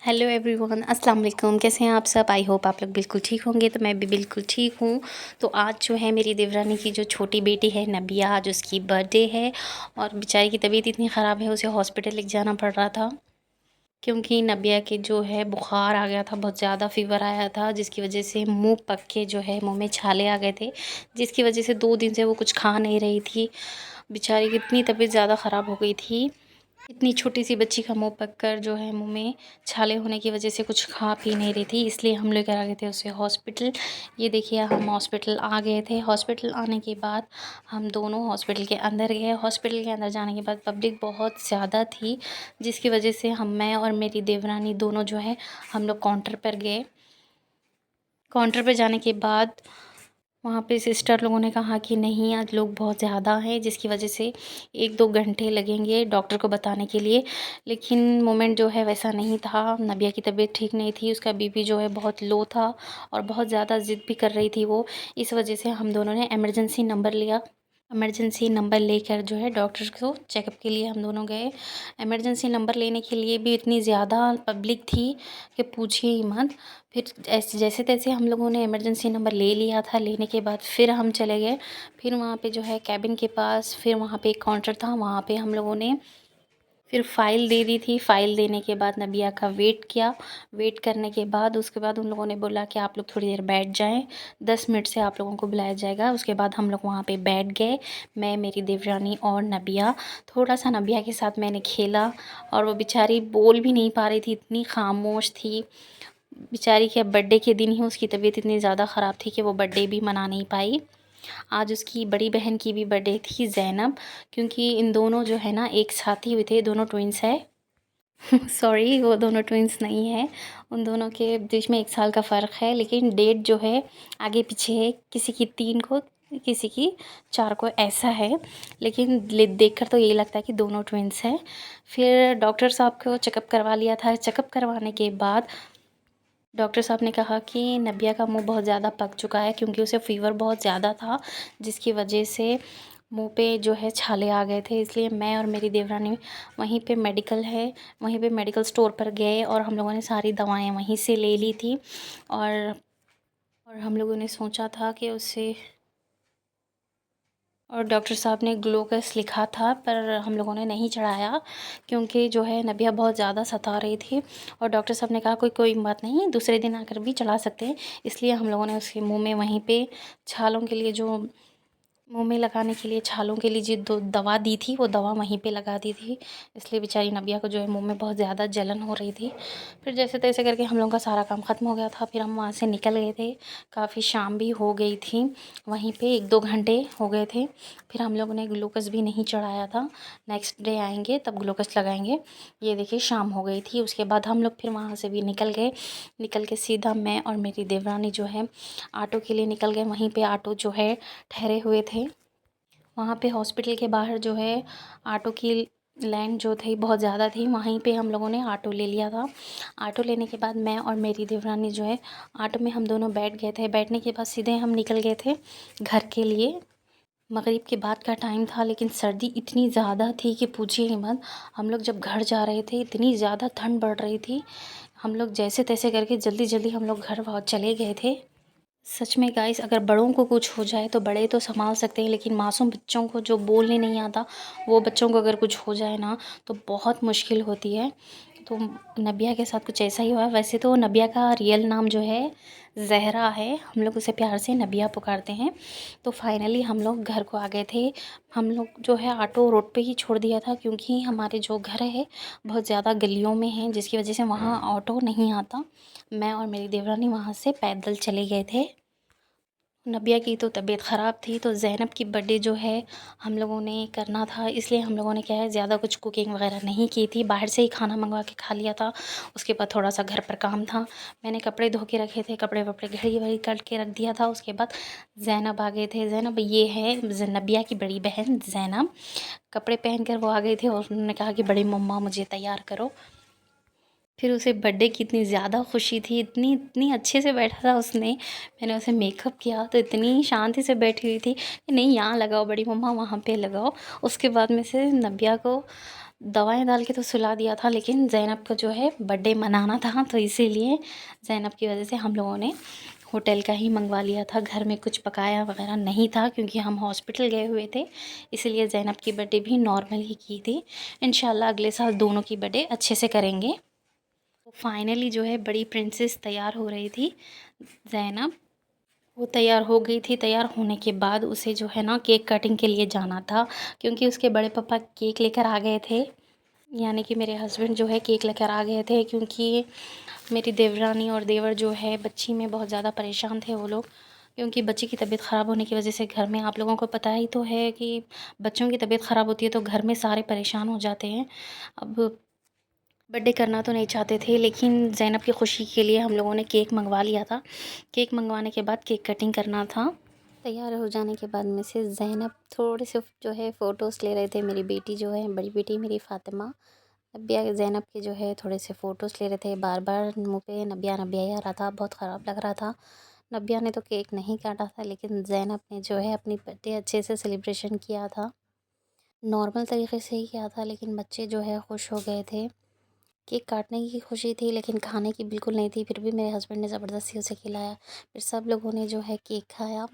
Hello everyone, अस्सलाम वालेकुम। कैसे हैं आप सब? आई होप आप लोग बिल्कुल ठीक होंगे। तो मैं भी बिल्कुल ठीक हूँ। तो आज जो है मेरी देवरानी की जो छोटी बेटी है नबिया, आज उसकी बर्थडे है और बेचारी की तबीयत इतनी ख़राब है, उसे हॉस्पिटल लेके जाना पड़ रहा था क्योंकि नबिया के जो है बुखार आ गया था, बहुत ज़्यादा फ़ीवर आया था, जिसकी वजह से मुँह पक के जो है मुँह में छाले आ गए थे, जिसकी वजह से 2 दिन से वो कुछ खा नहीं रही थी। बेचारी की इतनी तबीयत ज़्यादा ख़राब हो गई थी। इतनी छोटी सी बच्ची का मुँह पककर जो है मुँह में छाले होने की वजह से कुछ खा पी नहीं रही थी, इसलिए हम लेकर आ गए थे उसे हॉस्पिटल। ये देखिए हम हॉस्पिटल आ गए थे। हॉस्पिटल आने के बाद हम दोनों हॉस्पिटल के अंदर गए। हॉस्पिटल के अंदर जाने के बाद पब्लिक बहुत ज़्यादा थी, जिसकी वजह से मैं और मेरी देवरानी दोनों जो है हम लोग काउंटर पर गए। काउंटर पर जाने के बाद वहाँ पे सिस्टर लोगों ने कहा कि नहीं, आज लोग बहुत ज़्यादा हैं, जिसकी वजह से 1-2 घंटे लगेंगे डॉक्टर को बताने के लिए। लेकिन मोमेंट जो है वैसा नहीं था। नबिया की तबीयत ठीक नहीं थी, उसका बीपी जो है बहुत लो था और बहुत ज़्यादा ज़िद भी कर रही थी वो। इस वजह से हम दोनों ने इमरजेंसी नंबर लिया। इमरजेंसी नंबर लेकर जो है डॉक्टर को चेकअप के लिए हम दोनों गए। इमरजेंसी नंबर लेने के लिए भी इतनी ज़्यादा पब्लिक थी कि पूछिए ही मत। फिर ऐसे जैसे तैसे हम लोगों ने इमरजेंसी नंबर ले लिया था। लेने के बाद फिर हम चले गए। फिर वहाँ पे जो है कैबिन के पास फिर वहाँ पे एक काउंटर था, वहाँ पे हम लोगों ने फिर फ़ाइल दे दी थी। फ़ाइल देने के बाद नबिया का वेट किया। वेट करने के बाद उसके बाद उन लोगों ने बोला कि आप लोग थोड़ी देर बैठ जाएँ, 10 मिनट से आप लोगों को बुलाया जाएगा। उसके बाद हम लोग वहाँ पे बैठ गए, मैं, मेरी देवरानी और नबिया। थोड़ा-सा नबिया के साथ मैंने खेला और वो बेचारी बोल भी नहीं पा रही थी, इतनी ख़ामोश थी। बेचारी के बर्थडे के दिन ही उसकी तबीयत इतनी ज़्यादा ख़राब थी कि वो बर्थडे भी मना नहीं पाई। आज उसकी बड़ी बहन की भी बर्थडे थी, ज़ैनब, क्योंकि इन दोनों जो है ना एक साथ ही हुए थे, दोनों ट्विन्स हैं। सॉरी, वो दोनों ट्विन्स नहीं हैं, उन दोनों के बीच में 1 साल का फ़र्क है, लेकिन डेट जो है आगे पीछे है, किसी की 3 को, किसी की 4 को, ऐसा है। लेकिन देखकर तो यही लगता है कि दोनों ट्विन्स हैं। फिर डॉक्टर साहब को चेकअप करवा लिया था। चेकअप करवाने के बाद डॉक्टर साहब ने कहा कि नबिया का मुंह बहुत ज़्यादा पक चुका है, क्योंकि उसे फ़ीवर बहुत ज़्यादा था, जिसकी वजह से मुंह पे जो है छाले आ गए थे। इसलिए मैं और मेरी देवरानी वहीं पे मेडिकल है, वहीं पे मेडिकल स्टोर पर गए और हम लोगों ने सारी दवाएं वहीं से ले ली थी। और हम लोगों ने सोचा था कि उसे, और डॉक्टर साहब ने ग्लूकोज़ लिखा था, पर हम लोगों ने नहीं चढ़ाया क्योंकि जो है नबिया बहुत ज़्यादा सता रही थी। और डॉक्टर साहब ने कहा कोई बात नहीं, दूसरे दिन आकर भी चढ़ा सकते हैं। इसलिए हम लोगों ने उसके मुंह में वहीं पे छालों के लिए, जो मुंह में लगाने के लिए छालों के लिए जो दवा दी थी, वो दवा वहीं पे लगा दी थी। इसलिए बेचारी नबिया को जो है मुंह में बहुत ज़्यादा जलन हो रही थी। फिर जैसे तैसे करके हम लोगों का सारा काम ख़त्म हो गया था। फिर हम वहाँ से निकल गए थे। काफ़ी शाम भी हो गई थी, वहीं पे 1-2 घंटे हो गए थे। फिर हम लोगों ने ग्लूकोज़ भी नहीं चढ़ाया था, नेक्स्ट डे आएंगे तब ग्लूकोज़ लगाएंगे। ये देखिए शाम हो गई थी। उसके बाद हम लोग फिर वहाँ से भी निकल गए। निकल के सीधा मैं और मेरी देवरानी जो है ऑटो के लिए निकल गए। वहीं पे ऑटो जो है ठहरे हुए थे। वहाँ पे हॉस्पिटल के बाहर जो है ऑटो की लाइन जो थी बहुत ज़्यादा थी, वहीं पे हम लोगों ने ऑटो ले लिया था। ऑटो लेने के बाद मैं और मेरी देवरानी जो है ऑटो में हम दोनों बैठ गए थे। बैठने के बाद सीधे हम निकल गए थे घर के लिए। मगरिब के बाद का टाइम था, लेकिन सर्दी इतनी ज़्यादा थी कि पूछिए ही मत। हम लोग जब घर जा रहे थे इतनी ज़्यादा ठंड बढ़ रही थी। हम लोग जैसे तैसे करके जल्दी जल्दी हम लोग घर चले गए थे। सच में गाइस, अगर बड़ों को कुछ हो जाए तो बड़े तो संभाल सकते हैं, लेकिन मासूम बच्चों को जो बोलने नहीं आता, वो बच्चों को अगर कुछ हो जाए ना तो बहुत मुश्किल होती है। तो नबिया के साथ कुछ ऐसा ही हुआ। वैसे तो नबिया का रियल नाम जो है ज़हरा है, हम लोग उसे प्यार से नबिया पुकारते हैं। तो फाइनली हम लोग घर को आ गए थे। हम लोग जो है ऑटो रोड पे ही छोड़ दिया था, क्योंकि हमारे जो घर है बहुत ज़्यादा गलियों में है, जिसकी वजह से वहाँ ऑटो नहीं आता। मैं और मेरी देवरानी वहाँ से पैदल चले गए थे। नबिया की तो तबीयत ख़राब थी, तो ज़ैनब की बर्थडे जो है हम लोगों ने करना था, इसलिए हम लोगों ने क्या है ज़्यादा कुछ कुकिंग वगैरह नहीं की थी, बाहर से ही खाना मंगवा के खा लिया था। उसके बाद थोड़ा सा घर पर काम था, मैंने कपड़े धो के रखे थे, कपड़े वपड़े घड़ी वड़ी कर के रख दिया था। उसके बाद ज़ैनब आ गए थे। ज़ैनब ये है नबिया की बड़ी बहन ज़ैनब। कपड़े पहन कर वो आ गई थी और उन्होंने कहा कि बड़ी मम्मा मुझे तैयार करो। फिर उसे बर्थडे की इतनी ज़्यादा खुशी थी, इतनी इतनी अच्छे से बैठा था उसने। मैंने उसे मेकअप किया तो इतनी शांति से बैठी हुई थी कि नहीं, यहाँ लगाओ बड़ी मम्मा, वहाँ पे लगाओ। उसके बाद में से नबिया को दवाएं डाल के तो सुला दिया था, लेकिन ज़ैनब का जो है बर्थडे मनाना था, तो इसीलिए ज़ैनब की वजह से हम लोगों ने होटल का ही मंगवा लिया था। घर में कुछ पकाया वगैरह नहीं था क्योंकि हम हॉस्पिटल गए हुए थे, इसलिए ज़ैनब की बर्थडे भी नॉर्मल ही की थी। इंशाल्लाह अगले साल दोनों की बर्थडे अच्छे से करेंगे। तो फाइनली जो है बड़ी प्रिंसेस तैयार हो रही थी, ज़ैनब। वो तैयार हो गई थी। तैयार होने के बाद उसे जो है ना केक कटिंग के लिए जाना था, क्योंकि उसके बड़े पापा केक लेकर आ गए थे, यानी कि मेरे हस्बैंड जो है केक लेकर आ गए थे। क्योंकि मेरी देवरानी और देवर जो है बच्ची में बहुत ज़्यादा परेशान थे वो लोग, क्योंकि बच्ची की तबीयत ख़राब होने की वजह से घर में, आप लोगों को पता ही तो है कि बच्चों की तबीयत ख़राब होती है तो घर में सारे परेशान हो जाते हैं। अब बर्थडे करना तो नहीं चाहते थे, लेकिन ज़ैनब की खुशी के लिए हम लोगों ने केक मंगवा लिया था। केक मंगवाने के बाद केक कटिंग करना था। तैयार हो जाने के बाद में से ज़ैनब थोड़े से जो है फ़ोटोज़ ले रहे थे। मेरी बेटी जो है, बड़ी बेटी मेरी फ़ातिमा, नबिया ज़ैनब के जो है थोड़े से फ़ोटोज़ ले रहे थे। बार बार मुँह पे नबिया नबिया ही आ रहा था, बहुत ख़राब लग रहा था। नबिया ने तो केक नहीं काटा था, लेकिन ज़ैनब ने जो है अपनी बर्थडे अच्छे से सेलिब्रेशन किया था। नॉर्मल तरीके से ही किया था, लेकिन बच्चे जो है खुश हो गए थे। केक काटने की खुशी थी, लेकिन खाने की बिल्कुल नहीं थी। फिर भी मेरे हस्बैंड ने ज़बरदस्ती उसे खिलाया। फिर सब लोगों ने जो है केक खाया।